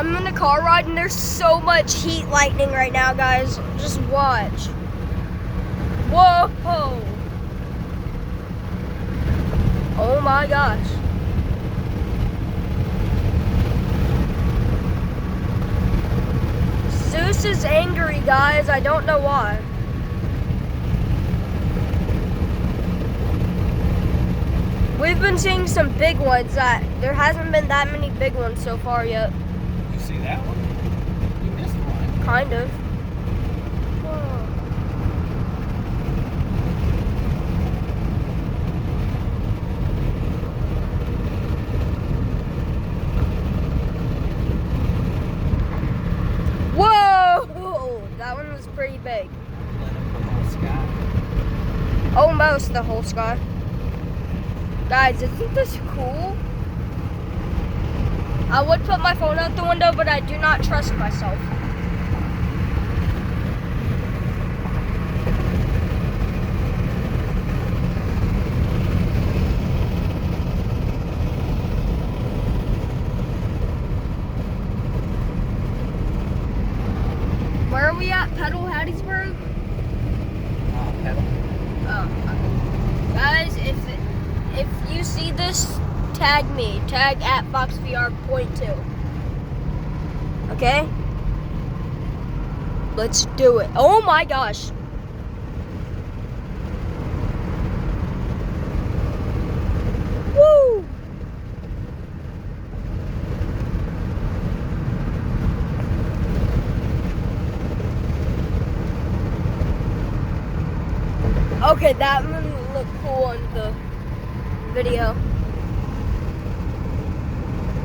I'm in a car ride and there's so much heat lightning right now, guys. Just watch. Whoa! Oh my gosh. Zeus is angry, guys. I don't know why. We've been seeing some big ones that there hasn't been that many big ones so far yet. You see that one? You missed one. Kind of. Whoa! That one was pretty big. Lit up the whole sky. Almost the whole sky. Guys, isn't this cool? I would put my phone out the window, but I do not trust myself. Where are we at? Pedal Hattiesburg? Pedal. Oh, okay. Guys, if you see this, tag me. Tag at FoxVR.2. Okay? Let's do it. Oh my gosh. Woo! Okay, that one look cool on the video.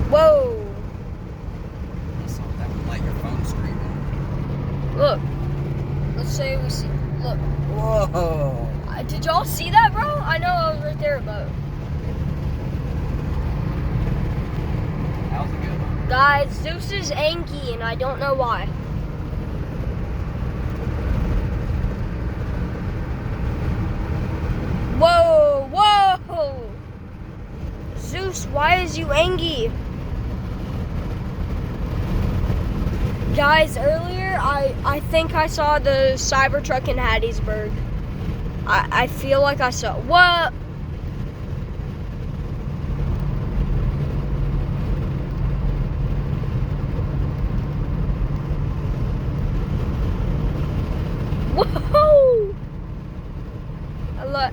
Whoa! That's all that would light your phone screen up. Look. Let's say we see. Look. Whoa! Did y'all see that, bro? I know I was right there, but. That was a good one. Guys, Zeus is angry, and I don't know why. Whoa! Whoa! Zeus, why is you angry? Guys, earlier I think I saw the Cybertruck in Hattiesburg. I feel like I saw. What? Whoa!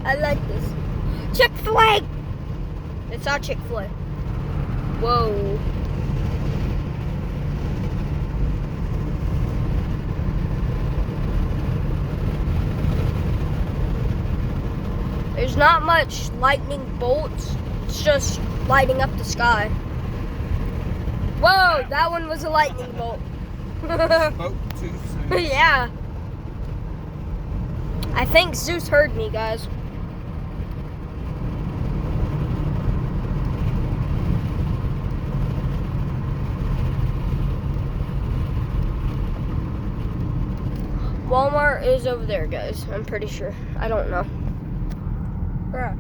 I like this. Chick-fil-A! It's not Chick-fil-A. Whoa. There's not much lightning bolts. It's just lighting up the sky. Whoa, that one was a lightning bolt. Spoke too soon. Yeah. I think Zeus heard me, guys. Walmart is over there, guys. I'm pretty sure. I don't know. Bruh.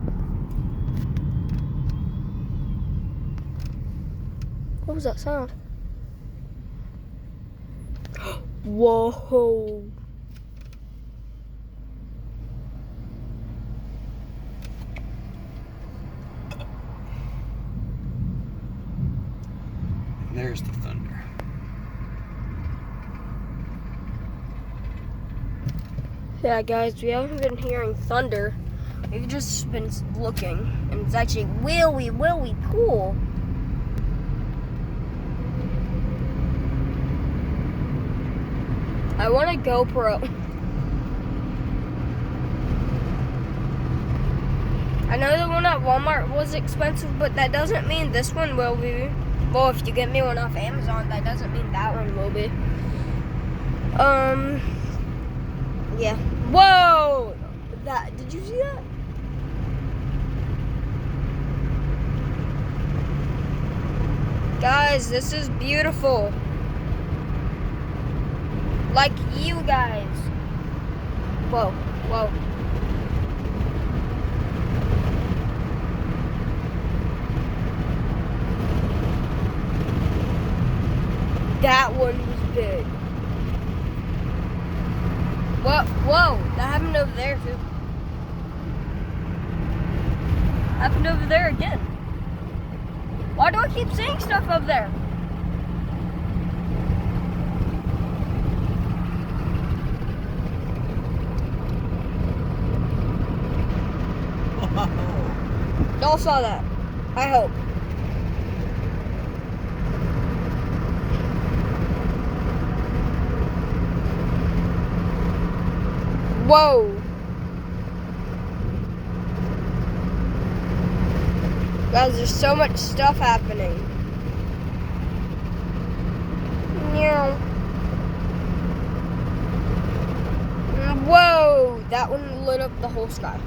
What was that sound? Whoa. There's the thunder. Yeah, guys, we haven't been hearing thunder. We've just been looking, and it's actually really cool. I want a GoPro. I know the one at Walmart was expensive, but that doesn't mean this one will be. Well, if you get me one off Amazon, that doesn't mean that one will be. Yeah. Whoa! Did you see that? Guys, this is beautiful. Like you guys. Whoa, whoa. That one was big. Whoa, that happened over there too. Happened over there again. Why do I keep seeing stuff over there? Y'all saw that, I hope. Whoa. Guys, there's so much stuff happening. Meow. Whoa, that one lit up the whole sky.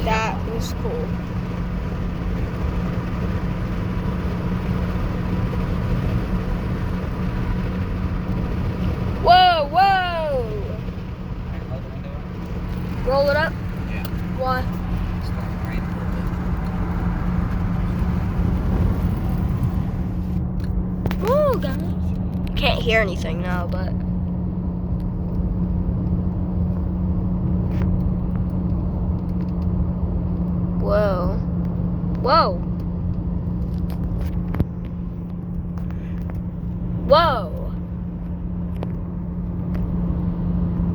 That was cool. Whoa, whoa! Alright, roll the window up. Roll it up? Yeah. Why? It's starting to rain a little bit. Whoa, guys. Can't hear anything now, but. Whoa. Whoa. Whoa.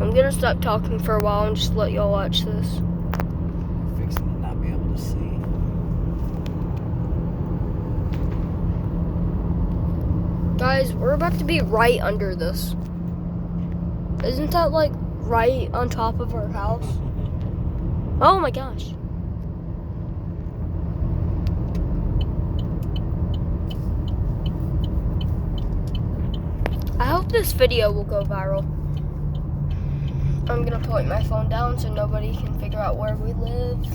I'm gonna stop talking for a while and just let y'all watch this. Fixing to not be able to see. Guys, we're about to be right under this. Isn't that like right on top of our house? Oh my gosh. I hope this video will go viral. I'm gonna point my phone down so nobody can figure out where we live.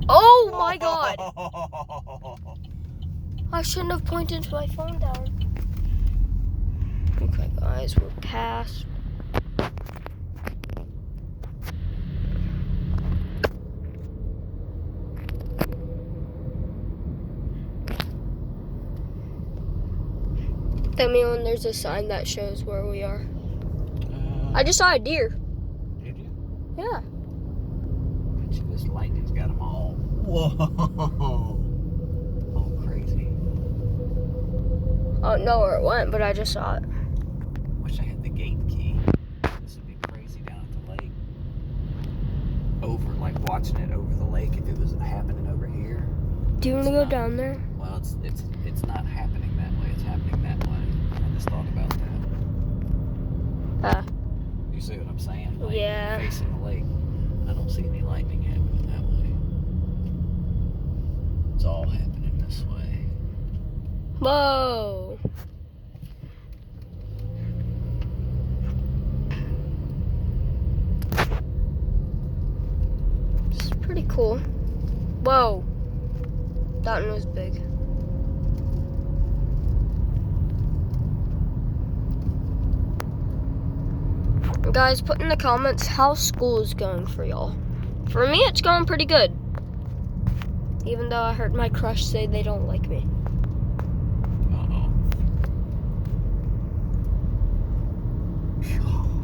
Oh my god! I shouldn't have pointed my phone down. Okay guys, we're past. Tell me when there's a sign that shows where we are. I just saw a deer. Did you? Yeah. Bet you this lightning's got them all. Whoa! All crazy. I don't know where it went, but I just saw it. Wish I had the gate key. This would be crazy down at the lake. Over, like watching it over the lake if it was happening over here. Do you want to go down there? Well, it's not happening that way. It's happening that way. I just thought about that. You see what I'm saying? Like, Yeah. Facing the lake. I don't see any lightning happening that way. It's all happening this way. Whoa. This is pretty cool. Whoa. That one was big. Guys, put in the comments how school is going for y'all. For me, it's going pretty good. Even though I heard my crush say they don't like me. Uh-oh.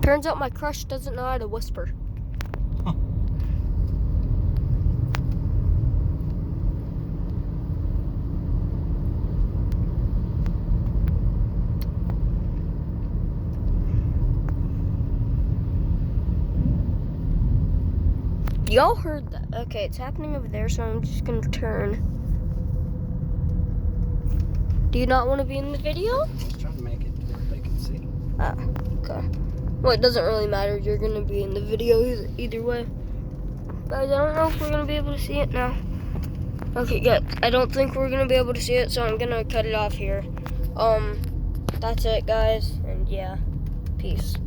Turns out my crush doesn't know how to whisper. Huh. Y'all heard that? Okay, it's happening over there, so I'm just gonna turn. Do you not want to be in the video? Just trying to make it to where they can see. Ah, okay. Well, it doesn't really matter. You're gonna be in the video either way. Guys, I don't know if we're gonna be able to see it now. Okay, good. I don't think we're gonna be able to see it, so I'm gonna cut it off here. That's it, guys, and yeah, peace.